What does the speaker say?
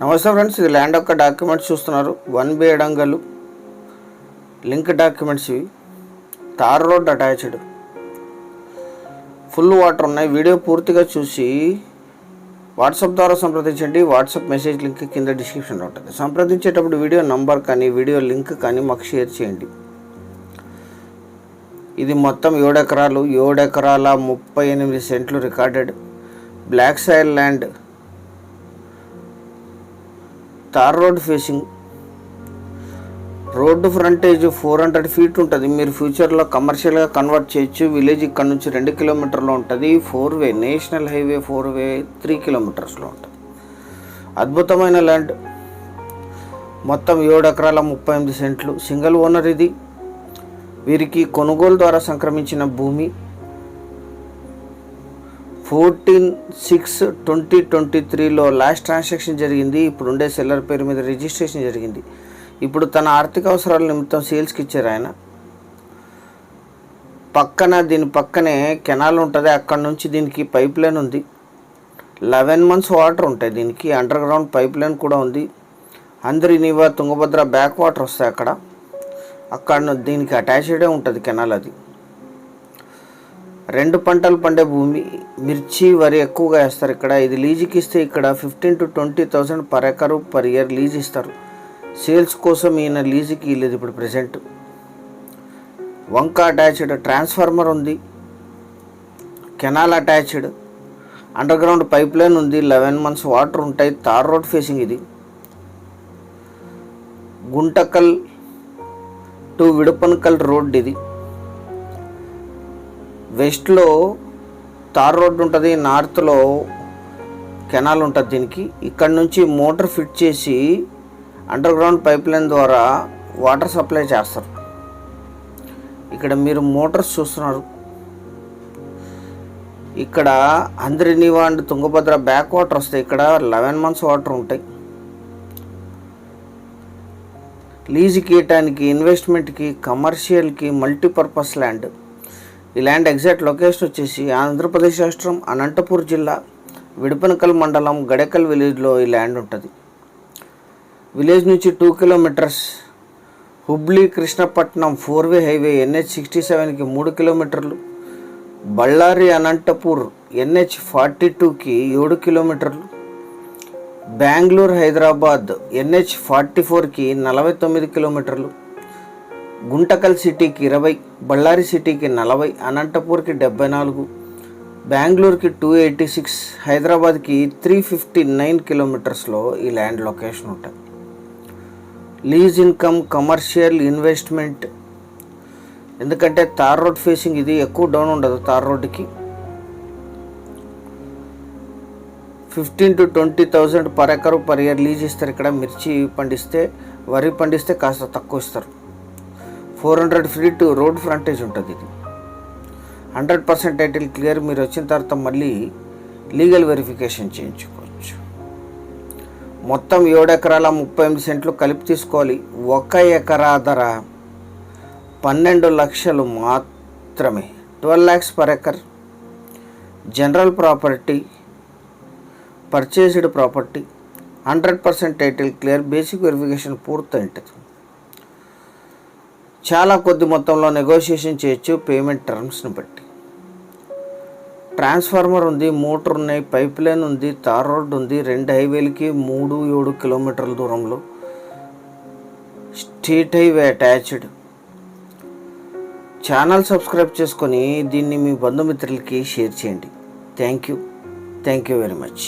నమస్తే ఫ్రెండ్స్, ఇది ల్యాండ్ యొక్క డాక్యుమెంట్స్ చూస్తున్నారు. 1B ఎడంగలు లింక్ డాక్యుమెంట్స్ ఇవి. Tar road attached, full water ఉన్నాయి. వీడియో పూర్తిగా చూసి వాట్సాప్ ద్వారా సంప్రదించండి. వాట్సాప్ మెసేజ్ లింక్ కింద డిస్క్రిప్షన్లో ఉంటుంది. సంప్రదించేటప్పుడు వీడియో నంబర్ కానీ వీడియో లింక్ కానీ మాకు షేర్ చేయండి. ఇది మొత్తం 7 ఎకరాలు, 7 ఎకరాల 38 సెంట్లు recorded black soil land. Tar road facing, road frontage 400 feet ఉంటుంది. మీరు ఫ్యూచర్లో కమర్షియల్గా కన్వర్ట్ చేయొచ్చు. విలేజ్ ఇక్కడ నుంచి 2 కిలోమీటర్లో ఉంటుంది. 4 వే నేషనల్ హైవే 4 వే 3 కిలోమీటర్స్లో ఉంటుంది. అద్భుతమైన ల్యాండ్. మొత్తం 7 ఎకరాల 38 సెంట్లు. సింగిల్ ఓనర్ ఇది. వీరికి కొనుగోలు ద్వారా సంక్రమించిన భూమి. 14/6/2023లో లాస్ట్ ట్రాన్సాక్షన్ జరిగింది. ఇప్పుడు ఉండే సెల్లర్ పేరు మీద రిజిస్ట్రేషన్ జరిగింది. ఇప్పుడు తన ఆర్థిక అవసరాల నిమిత్తం సేల్స్కి ఇచ్చారు ఆయన. దీని పక్కనే కెనాల్ ఉంటుంది. అక్కడ నుంచి దీనికి పైప్ లైన్ ఉంది. 11 మంత్స్ వాటర్ ఉంటాయి దీనికి. అండర్ గ్రౌండ్ పైప్ లైన్ కూడా ఉంది. అందరినివా తుంగభద్ర బ్యాక్ వాటర్ వస్తాయి అక్కడ దీనికి అటాచ్డే ఉంటుంది కెనాల్. అది 2 పంటలు పండే భూమి. మిర్చి, వరి ఎక్కువగా వేస్తారు ఇక్కడ. ఇది లీజుకి ఇస్తే ఇక్కడ 15,000 to 20,000 per acre per year lease ఇస్తారు. సేల్స్ కోసం ఈయన లీజుకి ఇల్లేదు ఇప్పుడు ప్రజెంట్. వంక అటాచ్డ్, ట్రాన్స్ఫార్మర్ ఉంది, canal attached, under ground pipe line ఉంది. 11 మంత్స్ వాటర్ ఉంటాయి. తార్ రోడ్ ఫేసింగ్ ఇది. గుంటకల్ టు విడపన్కల్ రోడ్ ఇది. వెస్ట్లో తార్ రోడ్ ఉంటుంది, నార్త్లో కెనాల్ ఉంటుంది దీనికి. ఇక్కడ నుంచి మోటార్ ఫిట్ చేసి అండర్ గ్రౌండ్ పైప్ లైన్ ద్వారా వాటర్ సప్లై చేస్తారు. ఇక్కడ మీరు మోటార్స్ చూస్తున్నారు. ఇక్కడ అంద్రినివా అండ్ తుంగభద్ర బ్యాక్ వాటర్ వస్తాయి. ఇక్కడ 11 మంత్స్ వాటర్ ఉంటాయి. లీజుకి ఇవ్వటానికి, ఇన్వెస్ట్మెంట్కి, కమర్షియల్కి, మల్టీపర్పస్ ల్యాండ్. ఈ ల్యాండ్ ఎగ్జాక్ట్ లొకేషన్ వచ్చేసి ఆంధ్రప్రదేశ్ రాష్ట్రం అనంతపూర్ జిల్లా విడపనకల్ మండలం గడెకల్ విలేజ్లో ఈ ల్యాండ్ ఉంటుంది. విలేజ్ నుంచి 2 kilometres. Hubli Krishnapatnam 4 way highway NH67కి 3 కిలోమీటర్లు. బళ్ళారి అనంతపూర్ NH42కి 7 కిలోమీటర్లు. బెంగళూరు హైదరాబాద్ NH44కి 49 కిలోమీటర్లు. గుంటకల్ సిటీకి 20, బళ్ళారి సిటీకి 40, అనంతపూర్కి 74, బెంగళూరుకి 286, హైదరాబాద్కి 359 కిలోమీటర్స్లో ఈ ల్యాండ్ లొకేషన్ ఉంటుంది. Lease income, commercial, investment. ఎందుకంటే తార్ రోడ్ ఫేసింగ్ ఇది. ఎక్కువ డౌన్ ఉండదు తార్ రోడ్డుకి. 15,000 to 20,000 per acre per year lease ఇస్తారు. ఇక్కడ మిర్చి పండిస్తే, వరి పండిస్తే కాస్త తక్కువ ఇస్తారు. 400 ఫీట్ రోడ్ ఫ్రంటేజ్ ఉంటుంది ఇది. 100% టైటిల్ క్లియర్. మీరు వచ్చిన తర్వాత మళ్ళీ లీగల్ వెరిఫికేషన్ చేయించుకోవచ్చు. మొత్తం 7 ఎకరాల 38 సెంట్లు కలిపి తీసుకోవాలి. 1 ఎకరా ధర 12 లక్షలు మాత్రమే. 12 lakhs per acre. General property, purchased property. 100% title clear. Basic verification పూర్తి ఉంటుంది. చాలా కొద్ది మొత్తంలో నెగోషియేషన్ చేయొచ్చు పేమెంట్ టర్మ్స్ని బట్టి. ట్రాన్స్ఫార్మర్ ఉంది, మోటార్ ఉన్నాయి, పైప్ లైన్ ఉంది, తార్ రోడ్ ఉంది. 2 హైవేలకి 3-7 కిలోమీటర్ల దూరంలో. State highway attached. Channel subscribe చేసుకొని దీన్ని మీ బంధుమిత్రులకి షేర్ చేయండి. Thank you very much.